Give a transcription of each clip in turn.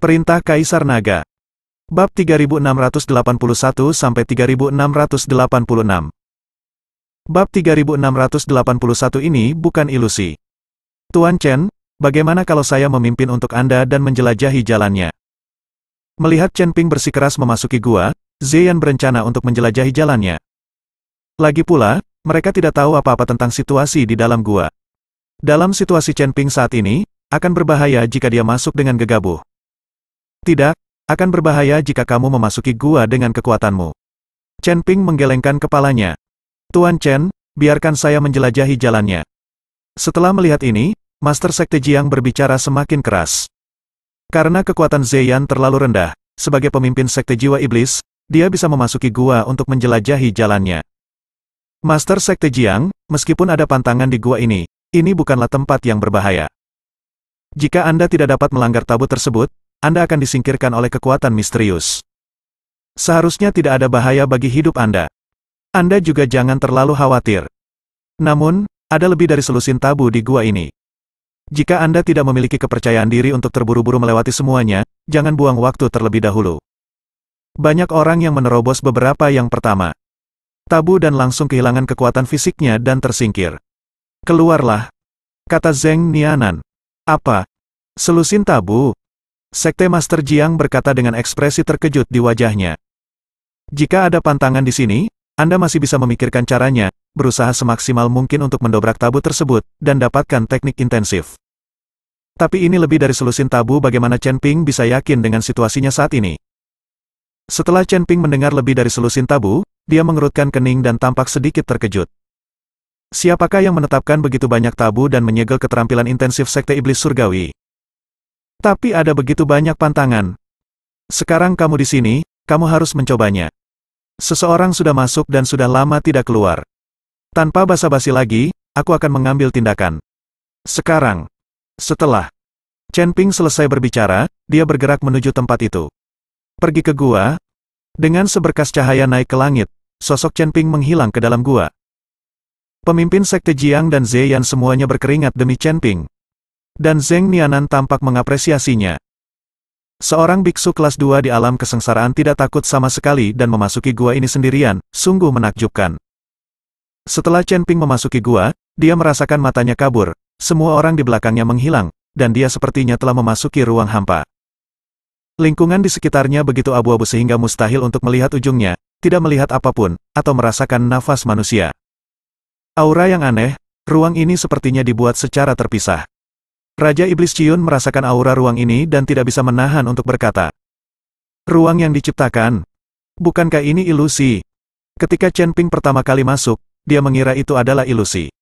Perintah Kaisar Naga. Bab 3681-3686. Bab 3681 ini bukan ilusi. Tuan Chen, bagaimana kalau saya memimpin untuk Anda dan menjelajahi jalannya? Melihat Chen Ping bersikeras memasuki gua, Ziyan berencana untuk menjelajahi jalannya. Lagi pula, mereka tidak tahu apa-apa tentang situasi di dalam gua. Dalam situasi Chen Ping saat ini, akan berbahaya jika dia masuk dengan gegabah. Tidak, akan berbahaya jika kamu memasuki gua dengan kekuatanmu. Chen Ping menggelengkan kepalanya. Tuan Chen, biarkan saya menjelajahi jalannya. Setelah melihat ini, Master Sekte Jiang berbicara semakin keras. Karena kekuatan Ziyan terlalu rendah, sebagai pemimpin Sekte Jiwa Iblis, dia bisa memasuki gua untuk menjelajahi jalannya. Master Sekte Jiang, meskipun ada pantangan di gua ini bukanlah tempat yang berbahaya. Jika Anda tidak dapat melanggar tabu tersebut, Anda akan disingkirkan oleh kekuatan misterius. Seharusnya tidak ada bahaya bagi hidup Anda. Anda juga jangan terlalu khawatir. Namun, ada lebih dari selusin tabu di gua ini. Jika Anda tidak memiliki kepercayaan diri untuk terburu-buru melewati semuanya, jangan buang waktu terlebih dahulu. Banyak orang yang menerobos beberapa yang pertama tabu dan langsung kehilangan kekuatan fisiknya dan tersingkir. Keluarlah, kata Zheng Nianan. Apa? Selusin tabu? Sekte Master Jiang berkata dengan ekspresi terkejut di wajahnya. Jika ada pantangan di sini, Anda masih bisa memikirkan caranya, berusaha semaksimal mungkin untuk mendobrak tabu tersebut, dan dapatkan teknik intensif. Tapi ini lebih dari selusin tabu. Bagaimana Chen Ping bisa yakin dengan situasinya saat ini? Setelah Chen Ping mendengar lebih dari selusin tabu, dia mengerutkan kening dan tampak sedikit terkejut. Siapakah yang menetapkan begitu banyak tabu dan menyegel keterampilan intensif Sekte Iblis Surgawi? Tapi ada begitu banyak pantangan. Sekarang kamu di sini, kamu harus mencobanya. Seseorang sudah masuk dan sudah lama tidak keluar. Tanpa basa-basi lagi, aku akan mengambil tindakan. Sekarang. Setelah Chen Ping selesai berbicara, dia bergerak menuju tempat itu. Pergi ke gua. Dengan seberkas cahaya naik ke langit, sosok Chen Ping menghilang ke dalam gua. Pemimpin Sekte Jiang dan Ziyan semuanya berkeringat demi Chen Ping. Dan Zheng Nianan tampak mengapresiasinya. Seorang biksu kelas 2 di alam kesengsaraan tidak takut sama sekali dan memasuki gua ini sendirian, sungguh menakjubkan. Setelah Chen Ping memasuki gua, dia merasakan matanya kabur, semua orang di belakangnya menghilang, dan dia sepertinya telah memasuki ruang hampa. Lingkungan di sekitarnya begitu abu-abu sehingga mustahil untuk melihat ujungnya, tidak melihat apapun, atau merasakan nafas manusia. Aura yang aneh, ruang ini sepertinya dibuat secara terpisah. Raja Iblis Ciun merasakan aura ruang ini dan tidak bisa menahan untuk berkata. Ruang yang diciptakan. Bukankah ini ilusi? Ketika Chen Ping pertama kali masuk, dia mengira itu adalah ilusi.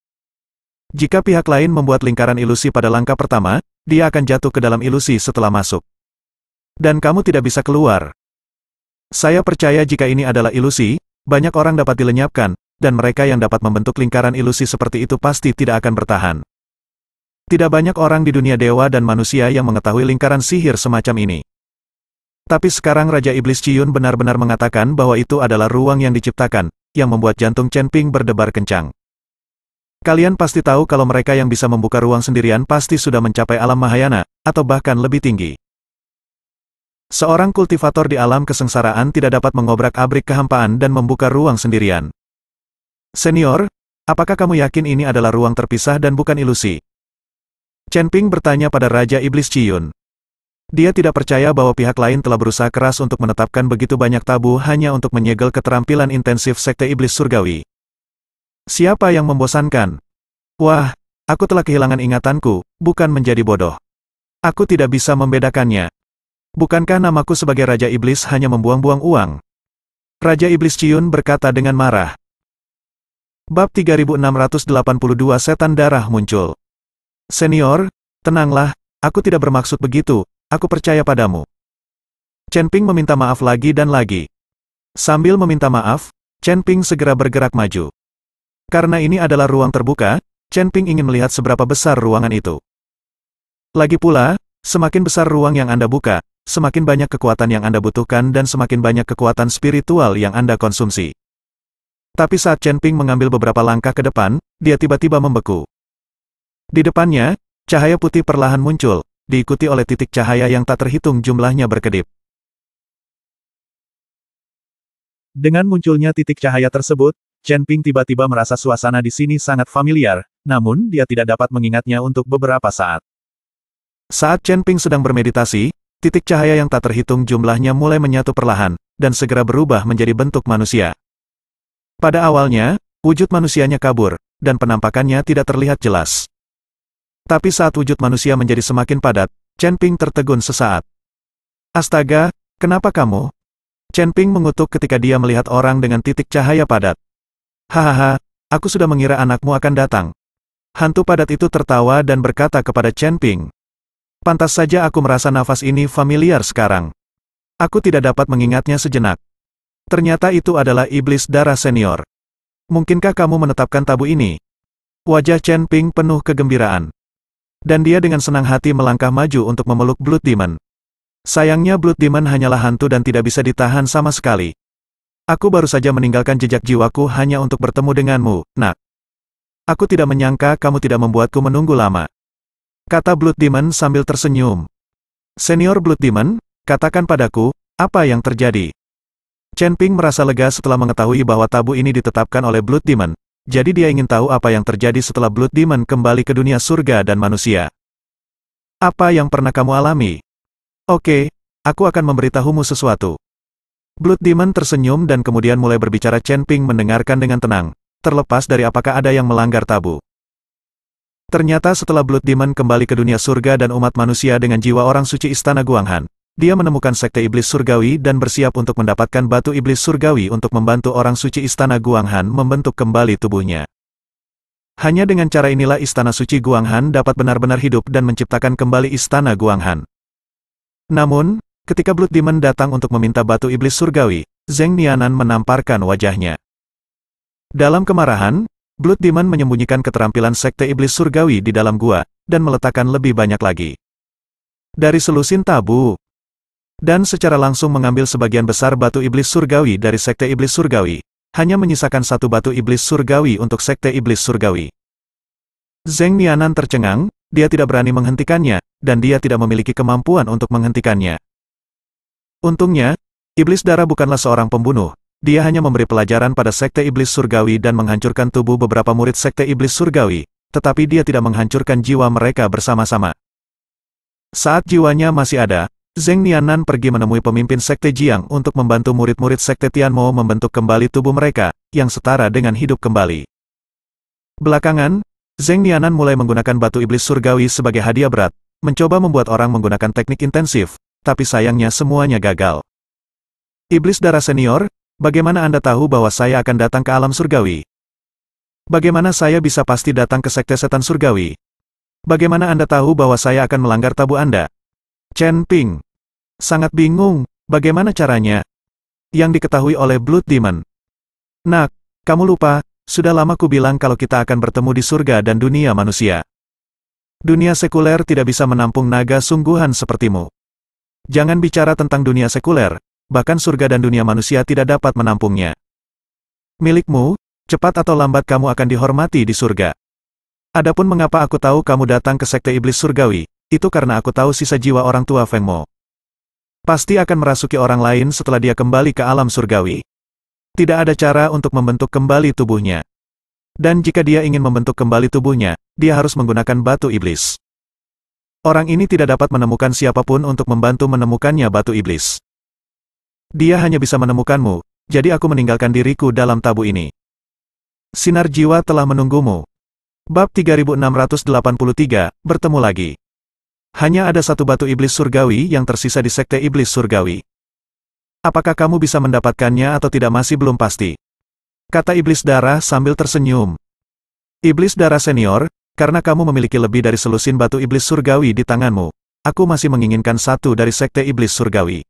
Jika pihak lain membuat lingkaran ilusi pada langkah pertama, dia akan jatuh ke dalam ilusi setelah masuk. Dan kamu tidak bisa keluar. Saya percaya jika ini adalah ilusi, banyak orang dapat dilenyapkan, dan mereka yang dapat membentuk lingkaran ilusi seperti itu pasti tidak akan bertahan. Tidak banyak orang di dunia dewa dan manusia yang mengetahui lingkaran sihir semacam ini. Tapi sekarang Raja Iblis Ciun benar-benar mengatakan bahwa itu adalah ruang yang diciptakan, yang membuat jantung Chen Ping berdebar kencang. Kalian pasti tahu kalau mereka yang bisa membuka ruang sendirian pasti sudah mencapai alam Mahayana, atau bahkan lebih tinggi. Seorang kultivator di alam kesengsaraan tidak dapat mengobrak-abrik kehampaan dan membuka ruang sendirian. Senior, apakah kamu yakin ini adalah ruang terpisah dan bukan ilusi? Chen Ping bertanya pada Raja Iblis Ciun. Dia tidak percaya bahwa pihak lain telah berusaha keras untuk menetapkan begitu banyak tabu hanya untuk menyegel keterampilan intensif Sekte Iblis Surgawi. Siapa yang membosankan? Wah, aku telah kehilangan ingatanku, bukan menjadi bodoh. Aku tidak bisa membedakannya. Bukankah namaku sebagai Raja Iblis hanya membuang-buang uang? Raja Iblis Ciun berkata dengan marah. Bab 3682 Setan Darah muncul. Senior, tenanglah, aku tidak bermaksud begitu, aku percaya padamu. Chen Ping meminta maaf lagi dan lagi. Sambil meminta maaf, Chen Ping segera bergerak maju. Karena ini adalah ruang terbuka, Chen Ping ingin melihat seberapa besar ruangan itu. Lagi pula, semakin besar ruang yang Anda buka, semakin banyak kekuatan yang Anda butuhkan dan semakin banyak kekuatan spiritual yang Anda konsumsi. Tapi saat Chen Ping mengambil beberapa langkah ke depan, dia tiba-tiba membeku. Di depannya, cahaya putih perlahan muncul, diikuti oleh titik cahaya yang tak terhitung jumlahnya berkedip. Dengan munculnya titik cahaya tersebut, Chen Ping tiba-tiba merasa suasana di sini sangat familiar, namun dia tidak dapat mengingatnya untuk beberapa saat. Saat Chen Ping sedang bermeditasi, titik cahaya yang tak terhitung jumlahnya mulai menyatu perlahan, dan segera berubah menjadi bentuk manusia. Pada awalnya, wujud manusianya kabur, dan penampakannya tidak terlihat jelas. Tapi saat wujud manusia menjadi semakin padat, Chen Ping tertegun sesaat. Astaga, kenapa kamu? Chen Ping mengutuk ketika dia melihat orang dengan titik cahaya padat. Hahaha, aku sudah mengira anakmu akan datang. Hantu padat itu tertawa dan berkata kepada Chen Ping. Pantas saja aku merasa nafas ini familiar sekarang. Aku tidak dapat mengingatnya sejenak. Ternyata itu adalah iblis darah senior. Mungkinkah kamu menetapkan tabu ini? Wajah Chen Ping penuh kegembiraan. Dan dia dengan senang hati melangkah maju untuk memeluk Blood Demon. Sayangnya Blood Demon hanyalah hantu dan tidak bisa ditahan sama sekali. Aku baru saja meninggalkan jejak jiwaku hanya untuk bertemu denganmu, nak. Aku tidak menyangka kamu tidak membuatku menunggu lama. Kata Blood Demon sambil tersenyum. Senior Blood Demon, katakan padaku, apa yang terjadi? Chen Ping merasa lega setelah mengetahui bahwa tabu ini ditetapkan oleh Blood Demon, jadi dia ingin tahu apa yang terjadi setelah Blood Demon kembali ke dunia surga dan manusia. Apa yang pernah kamu alami? Oke, aku akan memberitahumu sesuatu. Blood Demon tersenyum dan kemudian mulai berbicara. Chen Ping mendengarkan dengan tenang, terlepas dari apakah ada yang melanggar tabu. Ternyata setelah Blood Demon kembali ke dunia surga dan umat manusia dengan jiwa orang suci Istana Guanghan, dia menemukan Sekte Iblis Surgawi dan bersiap untuk mendapatkan batu iblis surgawi untuk membantu orang suci Istana Guanghan membentuk kembali tubuhnya. Hanya dengan cara inilah Istana Suci Guanghan dapat benar-benar hidup dan menciptakan kembali Istana Guanghan. Namun, ketika Blood Demon datang untuk meminta batu iblis surgawi, Zheng Nianan menamparkan wajahnya. Dalam kemarahan, Blood Demon menyembunyikan keterampilan Sekte Iblis Surgawi di dalam gua, dan meletakkan lebih banyak lagi. Dari selusin tabu. Dan secara langsung mengambil sebagian besar batu iblis surgawi dari Sekte Iblis Surgawi, hanya menyisakan satu batu iblis surgawi untuk Sekte Iblis Surgawi. Zheng Nianan tercengang, dia tidak berani menghentikannya, dan dia tidak memiliki kemampuan untuk menghentikannya. Untungnya, Iblis Darah bukanlah seorang pembunuh. Dia hanya memberi pelajaran pada Sekte Iblis Surgawi dan menghancurkan tubuh beberapa murid Sekte Iblis Surgawi, tetapi dia tidak menghancurkan jiwa mereka bersama-sama. Saat jiwanya masih ada, Zheng Nianan pergi menemui pemimpin Sekte Jiang untuk membantu murid-murid Sekte Tianmo membentuk kembali tubuh mereka, yang setara dengan hidup kembali. Belakangan, Zheng Nianan mulai menggunakan batu iblis surgawi sebagai hadiah berat, mencoba membuat orang menggunakan teknik intensif, tapi sayangnya semuanya gagal. Iblis Darah Senior, bagaimana Anda tahu bahwa saya akan datang ke alam surgawi? Bagaimana saya bisa pasti datang ke Sekte Setan Surgawi? Bagaimana Anda tahu bahwa saya akan melanggar tabu Anda? Chen Ping sangat bingung, bagaimana caranya? Yang diketahui oleh Blood Demon. Nak, kamu lupa, sudah lama ku bilang kalau kita akan bertemu di surga dan dunia manusia. Dunia sekuler tidak bisa menampung naga sungguhan sepertimu. Jangan bicara tentang dunia sekuler, bahkan surga dan dunia manusia tidak dapat menampungnya. Milikmu, cepat atau lambat kamu akan dihormati di surga. Adapun mengapa aku tahu kamu datang ke Sekte Iblis Surgawi, itu karena aku tahu sisa jiwa orang tua Feng Mo. Pasti akan merasuki orang lain setelah dia kembali ke alam surgawi. Tidak ada cara untuk membentuk kembali tubuhnya. Dan jika dia ingin membentuk kembali tubuhnya, dia harus menggunakan batu iblis. Orang ini tidak dapat menemukan siapapun untuk membantu menemukannya batu iblis. Dia hanya bisa menemukanmu, jadi aku meninggalkan diriku dalam tabu ini. Sinar jiwa telah menunggumu. Bab 3683, bertemu lagi. Hanya ada satu batu iblis surgawi yang tersisa di Sekte Iblis Surgawi. Apakah kamu bisa mendapatkannya atau tidak masih belum pasti? Kata Iblis Darah sambil tersenyum. Iblis Darah Senior, karena kamu memiliki lebih dari selusin batu iblis surgawi di tanganmu, aku masih menginginkan satu dari Sekte Iblis Surgawi.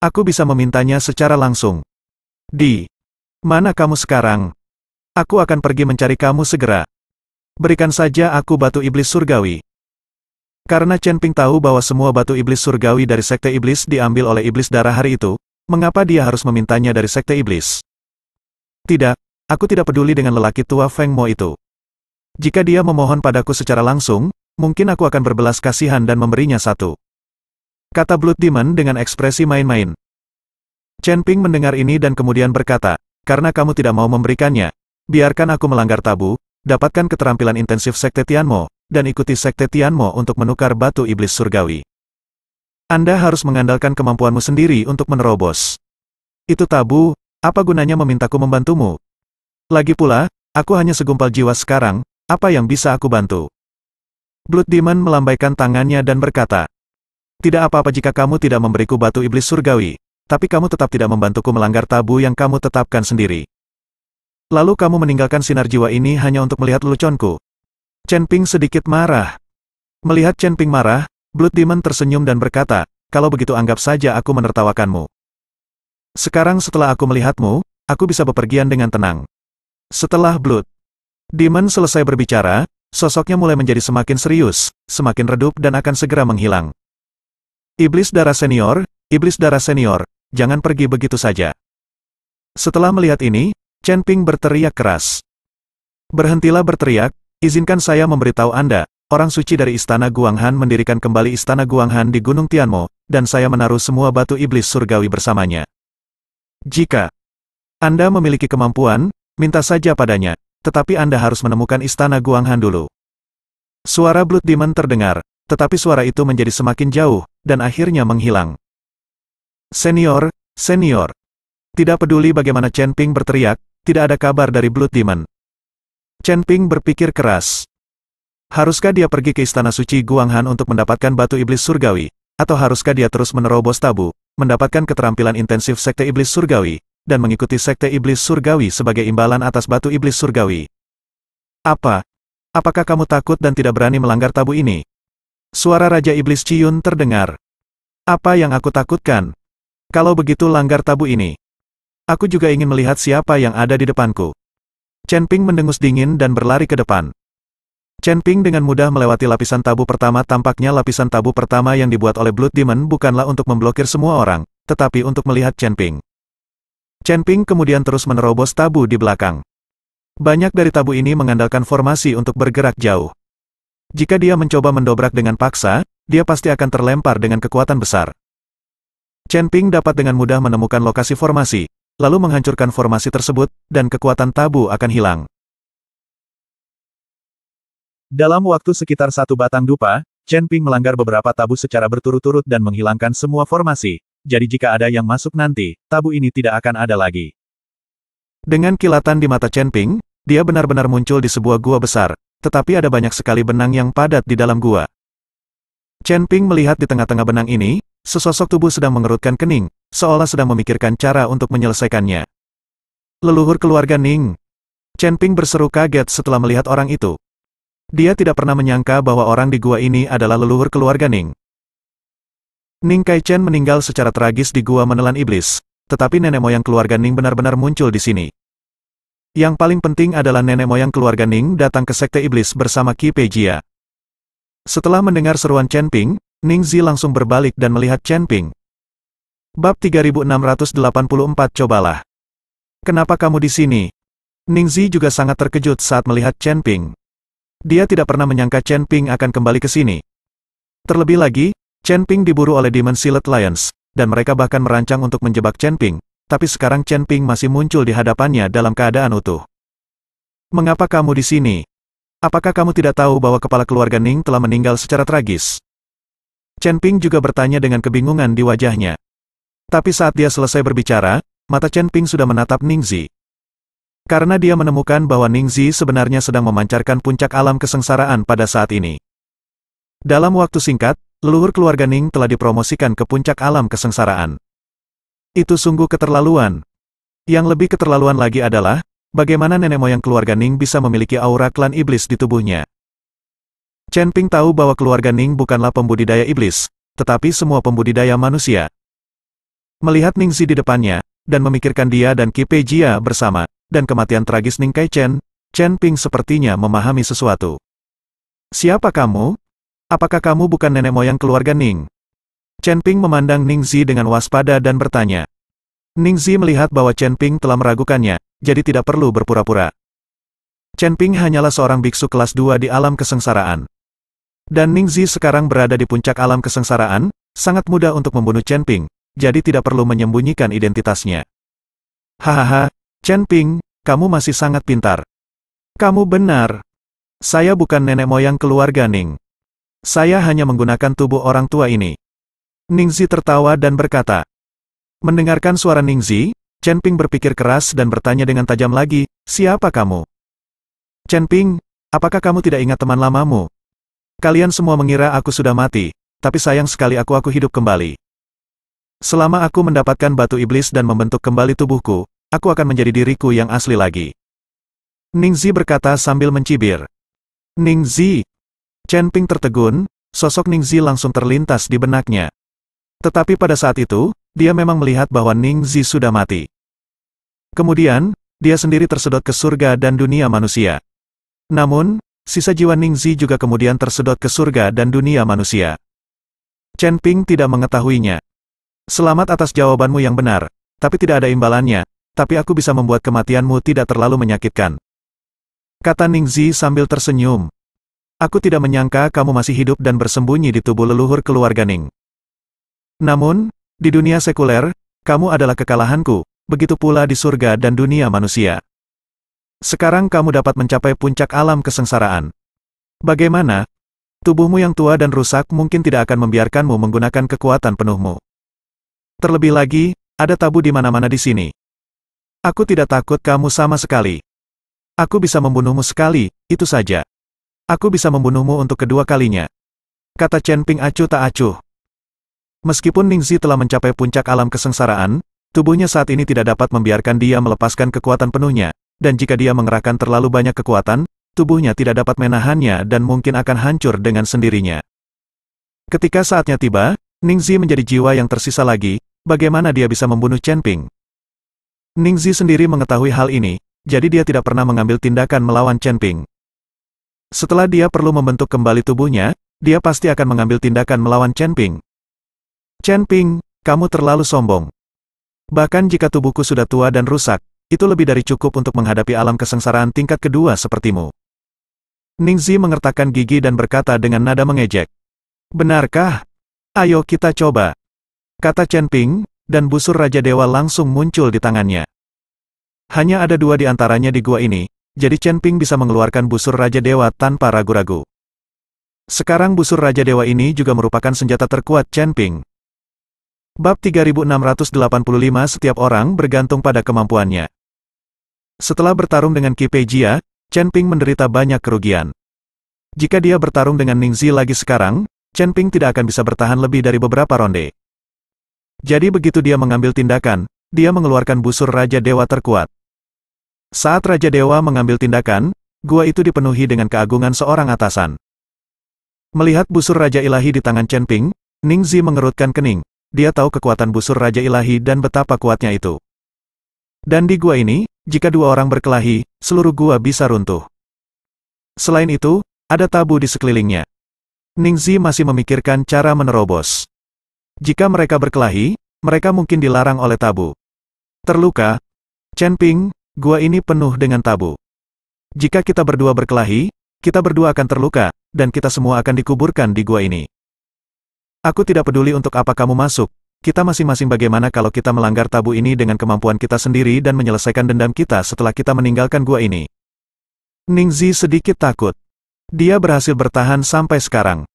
Aku bisa memintanya secara langsung. Di mana kamu sekarang? Aku akan pergi mencari kamu segera. Berikan saja aku batu iblis surgawi. Karena Chen Ping tahu bahwa semua batu iblis surgawi dari Sekte Iblis diambil oleh Iblis Darah hari itu, mengapa dia harus memintanya dari Sekte Iblis? Tidak, aku tidak peduli dengan lelaki tua Feng Mo itu. Jika dia memohon padaku secara langsung, mungkin aku akan berbelas kasihan dan memberinya satu. Kata Blood Demon dengan ekspresi main-main. Chen Ping mendengar ini dan kemudian berkata, karena kamu tidak mau memberikannya, biarkan aku melanggar tabu, dapatkan keterampilan intensif Sekte Tianmo, dan ikuti Sekte Tianmo untuk menukar batu iblis surgawi. Anda harus mengandalkan kemampuanmu sendiri untuk menerobos. Itu tabu, apa gunanya memintaku membantumu? Lagi pula, aku hanya segumpal jiwa sekarang, apa yang bisa aku bantu? Blood Demon melambaikan tangannya dan berkata, tidak apa-apa jika kamu tidak memberiku batu iblis surgawi, tapi kamu tetap tidak membantuku melanggar tabu yang kamu tetapkan sendiri. Lalu kamu meninggalkan sinar jiwa ini hanya untuk melihat leluconku. Chen Ping sedikit marah. Melihat Chen Ping marah, Blood Demon tersenyum dan berkata, kalau begitu anggap saja aku menertawakanmu. Sekarang setelah aku melihatmu, aku bisa bepergian dengan tenang. Setelah Blood Demon selesai berbicara, sosoknya mulai menjadi semakin serius, semakin redup dan akan segera menghilang. Iblis darah senior, jangan pergi begitu saja. Setelah melihat ini, Chen Ping berteriak keras. Berhentilah berteriak, izinkan saya memberitahu Anda, orang suci dari Istana Guanghan mendirikan kembali Istana Guanghan di Gunung Tianmo, dan saya menaruh semua batu iblis surgawi bersamanya. Jika Anda memiliki kemampuan, minta saja padanya, tetapi Anda harus menemukan Istana Guanghan dulu. Suara Blood Demon terdengar, tetapi suara itu menjadi semakin jauh, dan akhirnya menghilang. Senior. Tidak peduli bagaimana Chen Ping berteriak, tidak ada kabar dari Blood Demon. Chen Ping berpikir keras. Haruskah dia pergi ke Istana Suci Guanghan untuk mendapatkan batu iblis surgawi, atau haruskah dia terus menerobos tabu, mendapatkan keterampilan intensif Sekte Iblis Surgawi, dan mengikuti Sekte Iblis Surgawi sebagai imbalan atas batu iblis surgawi? Apakah kamu takut dan tidak berani melanggar tabu ini? Suara Raja Iblis Ciyun terdengar. Apa yang aku takutkan? Kalau begitu langgar tabu ini. Aku juga ingin melihat siapa yang ada di depanku. Chen Ping mendengus dingin dan berlari ke depan. Chen Ping dengan mudah melewati lapisan tabu pertama. Tampaknya lapisan tabu pertama yang dibuat oleh Blood Demon bukanlah untuk memblokir semua orang, tetapi untuk melihat Chen Ping. Chen Ping kemudian terus menerobos tabu di belakang. Banyak dari tabu ini mengandalkan formasi untuk bergerak jauh. Jika dia mencoba mendobrak dengan paksa, dia pasti akan terlempar dengan kekuatan besar. Chen Ping dapat dengan mudah menemukan lokasi formasi, lalu menghancurkan formasi tersebut, dan kekuatan tabu akan hilang. Dalam waktu sekitar 1 batang dupa, Chen Ping melanggar beberapa tabu secara berturut-turut dan menghilangkan semua formasi, jadi jika ada yang masuk nanti, tabu ini tidak akan ada lagi. Dengan kilatan di mata Chen Ping, dia benar-benar muncul di sebuah gua besar, tetapi ada banyak sekali benang yang padat di dalam gua. Chen Ping melihat di tengah-tengah benang ini, sesosok tubuh sedang mengerutkan kening, seolah sedang memikirkan cara untuk menyelesaikannya. Leluhur keluarga Ning. Chen Ping berseru kaget setelah melihat orang itu. Dia tidak pernah menyangka bahwa orang di gua ini adalah leluhur keluarga Ning. Ning Kaichen meninggal secara tragis di gua menelan iblis, tetapi nenek moyang keluarga Ning benar-benar muncul di sini. Yang paling penting adalah nenek moyang keluarga Ning datang ke Sekte Iblis bersama Qi Peijia. Setelah mendengar seruan Chen Ping, Ning Zi langsung berbalik dan melihat Chen Ping. Bab 3684 cobalah. Kenapa kamu di sini? Ning Zi juga sangat terkejut saat melihat Chen Ping. Dia tidak pernah menyangka Chen Ping akan kembali ke sini. Terlebih lagi, Chen Ping diburu oleh Demon Silet Lions, dan mereka bahkan merancang untuk menjebak Chen Ping. Tapi sekarang Chen Ping masih muncul di hadapannya dalam keadaan utuh. Mengapa kamu di sini? Apakah kamu tidak tahu bahwa kepala keluarga Ning telah meninggal secara tragis? Chen Ping juga bertanya dengan kebingungan di wajahnya. Tapi saat dia selesai berbicara, mata Chen Ping sudah menatap Ning Zi. Karena dia menemukan bahwa Ning Zi sebenarnya sedang memancarkan puncak alam kesengsaraan pada saat ini. Dalam waktu singkat, leluhur keluarga Ning telah dipromosikan ke puncak alam kesengsaraan. Itu sungguh keterlaluan. Yang lebih keterlaluan lagi adalah, bagaimana nenek moyang keluarga Ning bisa memiliki aura klan iblis di tubuhnya. Chen Ping tahu bahwa keluarga Ning bukanlah pembudidaya iblis, tetapi semua pembudidaya manusia. Melihat Ning Zi di depannya, dan memikirkan dia dan Qi Peijia bersama, dan kematian tragis Ning Kaichen, Chen Ping sepertinya memahami sesuatu. Siapa kamu? Apakah kamu bukan nenek moyang keluarga Ning? Chen Ping memandang Ning Zi dengan waspada dan bertanya. Ning Zi melihat bahwa Chen Ping telah meragukannya, jadi tidak perlu berpura-pura. Chen Ping hanyalah seorang biksu kelas 2 di alam kesengsaraan. Dan Ningzi sekarang berada di puncak alam kesengsaraan, sangat mudah untuk membunuh Chen Ping, jadi tidak perlu menyembunyikan identitasnya. Hahaha, Chen Ping, kamu masih sangat pintar. Kamu benar. Saya bukan nenek moyang keluarga Ning. Saya hanya menggunakan tubuh orang tua ini. Ningzi tertawa dan berkata. Mendengarkan suara Ningzi, Chen Ping berpikir keras dan bertanya dengan tajam lagi, siapa kamu? Chen Ping, apakah kamu tidak ingat teman lamamu? Kalian semua mengira aku sudah mati, tapi sayang sekali aku hidup kembali. Selama aku mendapatkan batu iblis dan membentuk kembali tubuhku, aku akan menjadi diriku yang asli lagi. Ningzi berkata sambil mencibir. Ningzi. Chen Ping tertegun, sosok Ningzi langsung terlintas di benaknya. Tetapi pada saat itu, dia memang melihat bahwa Ningzi sudah mati. Kemudian, dia sendiri tersedot ke surga dan dunia manusia. Namun, sisa jiwa Ningzi juga kemudian tersedot ke surga dan dunia manusia. Chen Ping tidak mengetahuinya. Selamat atas jawabanmu yang benar, tapi tidak ada imbalannya, tapi aku bisa membuat kematianmu tidak terlalu menyakitkan. Kata Ningzi sambil tersenyum. Aku tidak menyangka kamu masih hidup dan bersembunyi di tubuh leluhur keluarga Ning. Namun, di dunia sekuler, kamu adalah kekalahanku, begitu pula di surga dan dunia manusia. Sekarang kamu dapat mencapai puncak alam kesengsaraan. Bagaimana? Tubuhmu yang tua dan rusak mungkin tidak akan membiarkanmu menggunakan kekuatan penuhmu. Terlebih lagi, ada tabu di mana-mana di sini. Aku tidak takut kamu sama sekali. Aku bisa membunuhmu sekali, itu saja. Aku bisa membunuhmu untuk kedua kalinya. Kata Chen Ping acuh tak acuh. Meskipun Ningzi telah mencapai puncak alam kesengsaraan, tubuhnya saat ini tidak dapat membiarkan dia melepaskan kekuatan penuhnya, dan jika dia mengerahkan terlalu banyak kekuatan, tubuhnya tidak dapat menahannya dan mungkin akan hancur dengan sendirinya. Ketika saatnya tiba, Ningzi menjadi jiwa yang tersisa lagi, bagaimana dia bisa membunuh Chen Ping? Ningzi sendiri mengetahui hal ini, jadi dia tidak pernah mengambil tindakan melawan Chen Ping. Setelah dia perlu membentuk kembali tubuhnya, dia pasti akan mengambil tindakan melawan Chen Ping. Chen Ping, kamu terlalu sombong. Bahkan jika tubuhku sudah tua dan rusak, itu lebih dari cukup untuk menghadapi alam kesengsaraan tingkat kedua sepertimu. Ningzi mengertakkan gigi dan berkata dengan nada mengejek. Benarkah? Ayo kita coba. Kata Chen Ping, dan busur Raja Dewa langsung muncul di tangannya. Hanya ada dua di antaranya di gua ini, jadi Chen Ping bisa mengeluarkan busur Raja Dewa tanpa ragu-ragu. Sekarang busur Raja Dewa ini juga merupakan senjata terkuat Chen Ping. Bab 3685 setiap orang bergantung pada kemampuannya. Setelah bertarung dengan Qi Pei Jia, Chen Ping menderita banyak kerugian. Jika dia bertarung dengan Ningzi lagi sekarang, Chen Ping tidak akan bisa bertahan lebih dari beberapa ronde. Jadi begitu dia mengambil tindakan, dia mengeluarkan busur Raja Dewa terkuat. Saat Raja Dewa mengambil tindakan, gua itu dipenuhi dengan keagungan seorang atasan. Melihat busur Raja Ilahi di tangan Chen Ping, Ningzi mengerutkan kening. Dia tahu kekuatan busur Raja Ilahi dan betapa kuatnya itu. Dan di gua ini, jika dua orang berkelahi, seluruh gua bisa runtuh. Selain itu, ada tabu di sekelilingnya. Ningzi masih memikirkan cara menerobos. Jika mereka berkelahi, mereka mungkin dilarang oleh tabu. Terluka, Chen Ping, gua ini penuh dengan tabu. Jika kita berdua berkelahi, kita berdua akan terluka, dan kita semua akan dikuburkan di gua ini. Aku tidak peduli untuk apa kamu masuk, kita masing-masing bagaimana kalau kita melanggar tabu ini dengan kemampuan kita sendiri dan menyelesaikan dendam kita setelah kita meninggalkan gua ini. Ningzi sedikit takut. Dia berhasil bertahan sampai sekarang.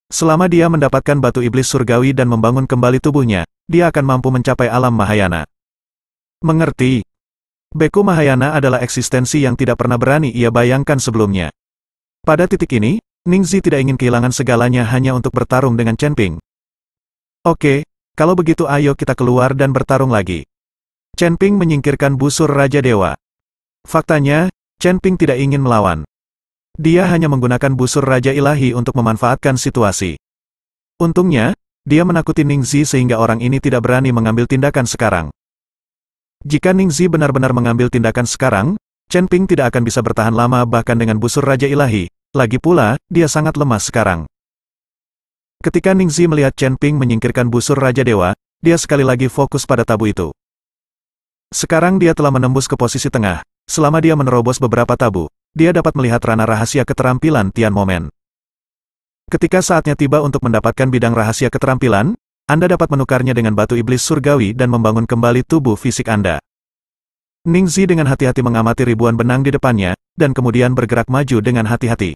Selama dia mendapatkan batu iblis surgawi dan membangun kembali tubuhnya, dia akan mampu mencapai alam Mahayana. Mengerti? Beku Mahayana adalah eksistensi yang tidak pernah berani ia bayangkan sebelumnya. Pada titik ini, Ningzi tidak ingin kehilangan segalanya hanya untuk bertarung dengan Chen Ping. Oke, kalau begitu ayo kita keluar dan bertarung lagi. Chen Ping menyingkirkan busur Raja Dewa. Faktanya, Chen Ping tidak ingin melawan. Dia hanya menggunakan busur Raja Ilahi untuk memanfaatkan situasi. Untungnya, dia menakuti Ningzi sehingga orang ini tidak berani mengambil tindakan sekarang. Jika Ningzi benar-benar mengambil tindakan sekarang, Chen Ping tidak akan bisa bertahan lama bahkan dengan busur Raja Ilahi. Lagi pula, dia sangat lemah sekarang. Ketika Ningzi melihat Chen Ping menyingkirkan busur Raja Dewa, dia sekali lagi fokus pada tabu itu. Sekarang dia telah menembus ke posisi tengah. Selama dia menerobos beberapa tabu, dia dapat melihat ranah rahasia keterampilan Tian Momen. Ketika saatnya tiba untuk mendapatkan bidang rahasia keterampilan, Anda dapat menukarnya dengan batu iblis surgawi dan membangun kembali tubuh fisik Anda. Ningxi dengan hati-hati mengamati ribuan benang di depannya, dan kemudian bergerak maju dengan hati-hati.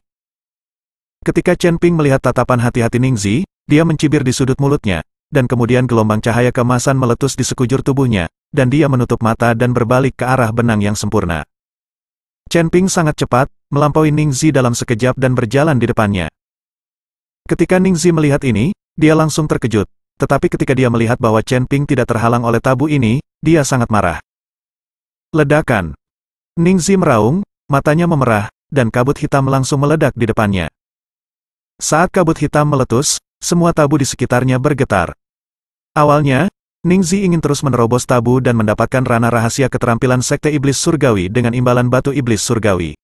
Ketika Chen Ping melihat tatapan hati-hati Ningxi, dia mencibir di sudut mulutnya, dan kemudian gelombang cahaya keemasan meletus di sekujur tubuhnya, dan dia menutup mata dan berbalik ke arah benang yang sempurna. Chen Ping sangat cepat, melampaui Ningxi dalam sekejap dan berjalan di depannya. Ketika Ningxi melihat ini, dia langsung terkejut, tetapi ketika dia melihat bahwa Chen Ping tidak terhalang oleh tabu ini, dia sangat marah. Ledakan. Ningxi meraung, matanya memerah, dan kabut hitam langsung meledak di depannya. Saat kabut hitam meletus, semua tabu di sekitarnya bergetar. Awalnya, Ningxi ingin terus menerobos tabu dan mendapatkan ranah rahasia keterampilan Sekte Iblis Surgawi dengan imbalan batu iblis surgawi.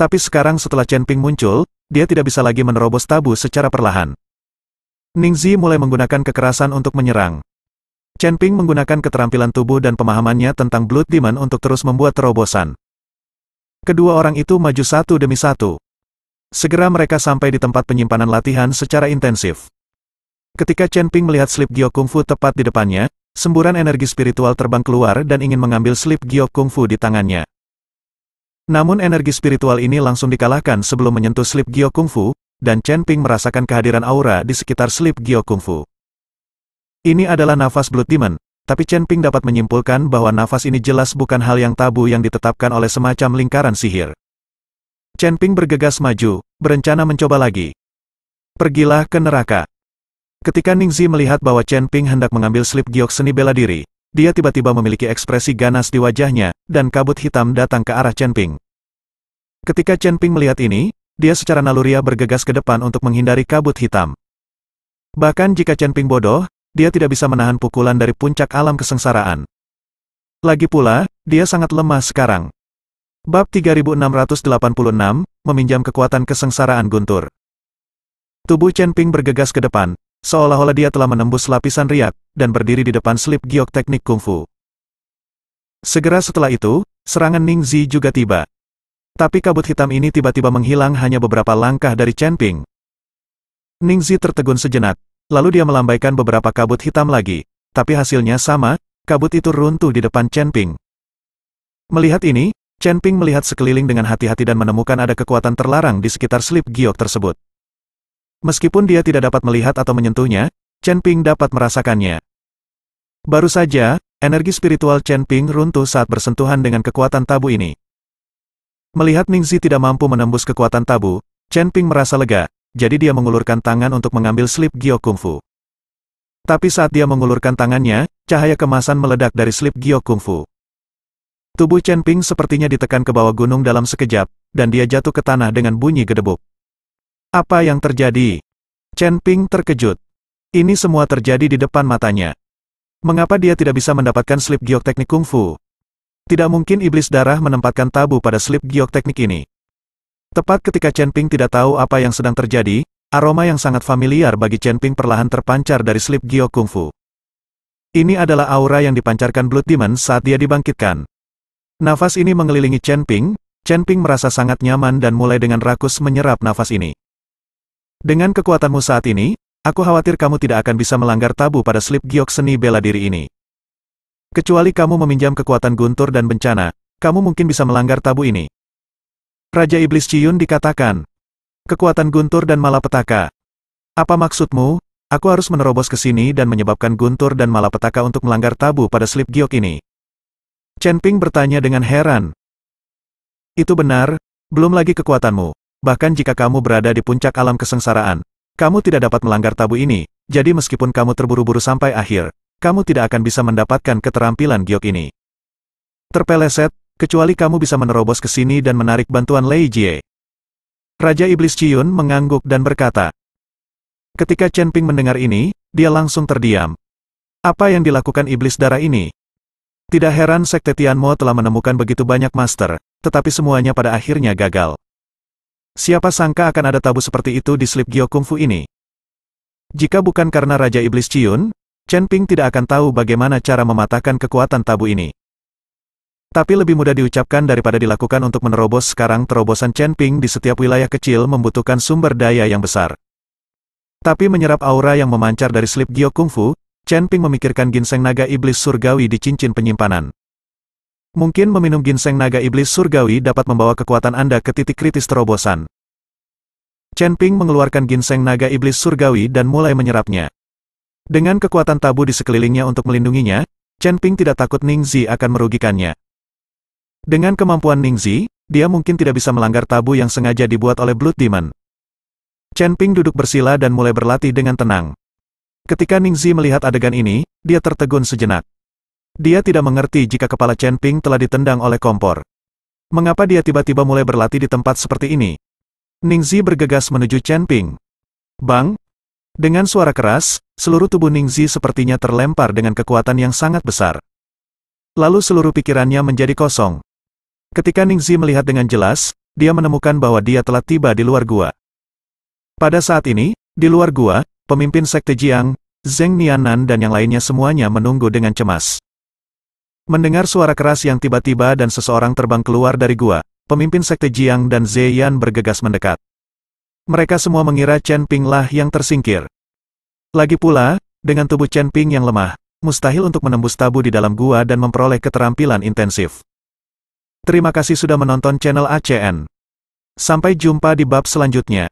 Tapi sekarang setelah Chen Ping muncul, dia tidak bisa lagi menerobos tabu secara perlahan. Ningxi mulai menggunakan kekerasan untuk menyerang. Chen Ping menggunakan keterampilan tubuh dan pemahamannya tentang Blood Demon untuk terus membuat terobosan. Kedua orang itu maju satu demi satu. Segera mereka sampai di tempat penyimpanan latihan secara intensif. Ketika Chen Ping melihat slip Gyo Kung Fu tepat di depannya, semburan energi spiritual terbang keluar dan ingin mengambil slip Gyo Kung Fu di tangannya. Namun energi spiritual ini langsung dikalahkan sebelum menyentuh slip Gyo Kung Fu, dan Chen Ping merasakan kehadiran aura di sekitar slip Gyo Kung Fu. Ini adalah nafas Blood Demon, tapi Chen Ping dapat menyimpulkan bahwa nafas ini jelas bukan hal yang tabu yang ditetapkan oleh semacam lingkaran sihir. Chen Ping bergegas maju, berencana mencoba lagi. Pergilah ke neraka. Ketika Ningxi melihat bahwa Chen Ping hendak mengambil slip giok seni bela diri, dia tiba-tiba memiliki ekspresi ganas di wajahnya, dan kabut hitam datang ke arah Chen Ping. Ketika Chen Ping melihat ini, dia secara naluriah bergegas ke depan untuk menghindari kabut hitam. Bahkan jika Chen Ping bodoh, dia tidak bisa menahan pukulan dari puncak alam kesengsaraan. Lagi pula, dia sangat lemah sekarang. Bab 3686, meminjam kekuatan kesengsaraan guntur. Tubuh Chen Ping bergegas ke depan, seolah-olah dia telah menembus lapisan riak, dan berdiri di depan slip giok teknik kungfu. Segera setelah itu, serangan Ningxi juga tiba. Tapi kabut hitam ini tiba-tiba menghilang hanya beberapa langkah dari Chen Ping. Ningxi tertegun sejenak, lalu dia melambaikan beberapa kabut hitam lagi, tapi hasilnya sama, kabut itu runtuh di depan Chen Ping. Melihat ini, Chen Ping melihat sekeliling dengan hati-hati dan menemukan ada kekuatan terlarang di sekitar slip giok tersebut. Meskipun dia tidak dapat melihat atau menyentuhnya, Chen Ping dapat merasakannya. Baru saja, energi spiritual Chen Ping runtuh saat bersentuhan dengan kekuatan tabu ini. Melihat Ningxi tidak mampu menembus kekuatan tabu, Chen Ping merasa lega. Jadi dia mengulurkan tangan untuk mengambil slip giok kungfu. Tapi saat dia mengulurkan tangannya, cahaya kemasan meledak dari slip giok kungfu. Tubuh Chen Ping sepertinya ditekan ke bawah gunung dalam sekejap, dan dia jatuh ke tanah dengan bunyi gedebuk. Apa yang terjadi? Chen Ping terkejut. Ini semua terjadi di depan matanya. Mengapa dia tidak bisa mendapatkan slip giok teknik kungfu? Tidak mungkin iblis darah menempatkan tabu pada slip giok teknik ini. Tepat ketika Chen Ping tidak tahu apa yang sedang terjadi, aroma yang sangat familiar bagi Chen Ping perlahan terpancar dari slip giok kungfu. Ini adalah aura yang dipancarkan Blood Demon saat dia dibangkitkan. Nafas ini mengelilingi Chen Ping merasa sangat nyaman dan mulai dengan rakus menyerap nafas ini. Dengan kekuatanmu saat ini, aku khawatir kamu tidak akan bisa melanggar tabu pada slip giok seni bela diri ini. Kecuali kamu meminjam kekuatan guntur dan bencana, kamu mungkin bisa melanggar tabu ini. Raja Iblis Ciyun dikatakan. Kekuatan guntur dan malapetaka. Apa maksudmu? Aku harus menerobos ke sini dan menyebabkan guntur dan malapetaka untuk melanggar tabu pada slip giok ini. Chen Ping bertanya dengan heran. Itu benar, belum lagi kekuatanmu. Bahkan jika kamu berada di puncak alam kesengsaraan, kamu tidak dapat melanggar tabu ini, jadi meskipun kamu terburu-buru sampai akhir, kamu tidak akan bisa mendapatkan keterampilan giok ini. Terpeleset, kecuali kamu bisa menerobos ke sini dan menarik bantuan Lei Jie. Raja Iblis Ciyun mengangguk dan berkata. Ketika Chen Ping mendengar ini, dia langsung terdiam. Apa yang dilakukan iblis darah ini? Tidak heran Sekte Tianmo telah menemukan begitu banyak master, tetapi semuanya pada akhirnya gagal. Siapa sangka akan ada tabu seperti itu di slip giok kungfu ini? Jika bukan karena Raja Iblis Ciyun, Chen Ping tidak akan tahu bagaimana cara mematahkan kekuatan tabu ini. Tapi lebih mudah diucapkan daripada dilakukan untuk menerobos sekarang. Terobosan Chen Ping di setiap wilayah kecil membutuhkan sumber daya yang besar. Tapi menyerap aura yang memancar dari slip Gyo Kungfu, Chen Ping memikirkan ginseng naga iblis surgawi di cincin penyimpanan. Mungkin meminum ginseng naga iblis surgawi dapat membawa kekuatan Anda ke titik kritis terobosan. Chen Ping mengeluarkan ginseng naga iblis surgawi dan mulai menyerapnya. Dengan kekuatan tabu di sekelilingnya untuk melindunginya, Chen Ping tidak takut Ning Zi akan merugikannya. Dengan kemampuan Ning Zi, dia mungkin tidak bisa melanggar tabu yang sengaja dibuat oleh Blood Demon. Chen Ping duduk bersila dan mulai berlatih dengan tenang. Ketika Ning Zi melihat adegan ini, dia tertegun sejenak. Dia tidak mengerti jika kepala Chen Ping telah ditendang oleh kompor. Mengapa dia tiba-tiba mulai berlatih di tempat seperti ini? Ning Zi bergegas menuju Chen Ping. Bang! Dengan suara keras, seluruh tubuh Ning Zi sepertinya terlempar dengan kekuatan yang sangat besar. Lalu seluruh pikirannya menjadi kosong. Ketika Ning Zi melihat dengan jelas, dia menemukan bahwa dia telah tiba di luar gua. Pada saat ini, di luar gua, pemimpin Sekte Jiang, Zheng Nianan dan yang lainnya semuanya menunggu dengan cemas. Mendengar suara keras yang tiba-tiba dan seseorang terbang keluar dari gua, pemimpin Sekte Jiang dan Zhe Yan bergegas mendekat. Mereka semua mengira Chen Ping lah yang tersingkir. Lagi pula, dengan tubuh Chen Ping yang lemah, mustahil untuk menembus tabu di dalam gua dan memperoleh keterampilan intensif. Terima kasih sudah menonton channel ACN. Sampai jumpa di bab selanjutnya.